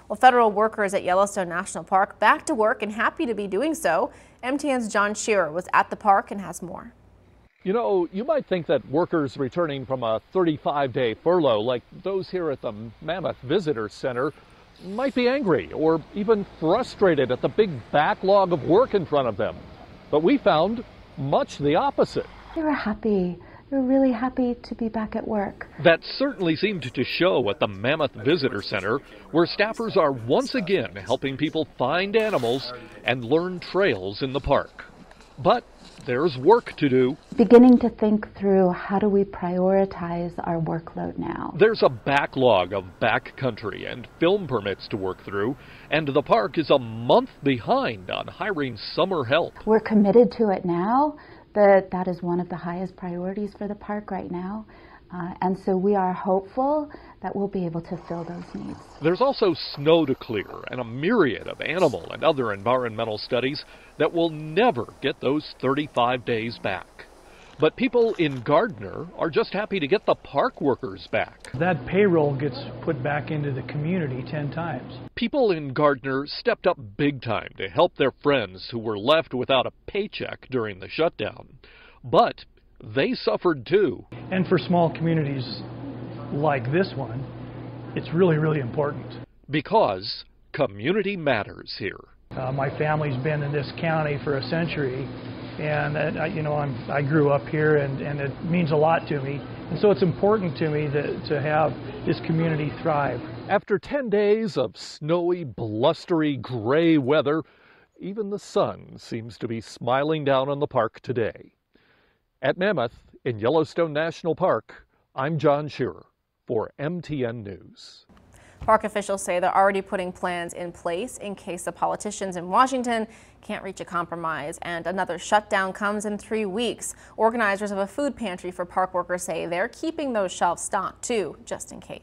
Well, federal workers at Yellowstone National Park back to work and happy to be doing so. MTN's John Shearer was at the park and has more. You know, you might think that workers returning from a 35-day furlough, like those here at the Mammoth Visitor Center, might be angry or even frustrated at the big backlog of work in front of them. But we found much the opposite. They were happy. They were really happy to be back at work. That certainly seemed to show at the Mammoth Visitor Center, where staffers are once again helping people find animals and learn trails in the park. But there's work to do. Beginning to think through, how do we prioritize our workload now? There's a backlog of backcountry and film permits to work through, and the park is a month behind on hiring summer help. We're committed to it now. That is one of the highest priorities for the park right now. And so we are hopeful that we'll be able to fill those needs. There's also snow to clear and a myriad of animal and other environmental studies that will never get those 35 days back. But people in Gardner are just happy to get the park workers back. That payroll gets put back into the community 10 times. People in Gardner stepped up big time to help their friends who were left without a paycheck during the shutdown. But they suffered too. And for small communities like this one, it's really, really important. Because community matters here. My family's been in this county for a century, and I grew up here, and it means a lot to me. And so it's important to me to have this community thrive. After 10 days of snowy, blustery, gray weather, even the sun seems to be smiling down on the park today. At Mammoth in Yellowstone National Park, I'm John Shearer for MTN News. Park officials say they're already putting plans in place in case the politicians in Washington can't reach a compromise, and another shutdown comes in 3 weeks. Organizers of a food pantry for park workers say they're keeping those shelves stocked too, just in case.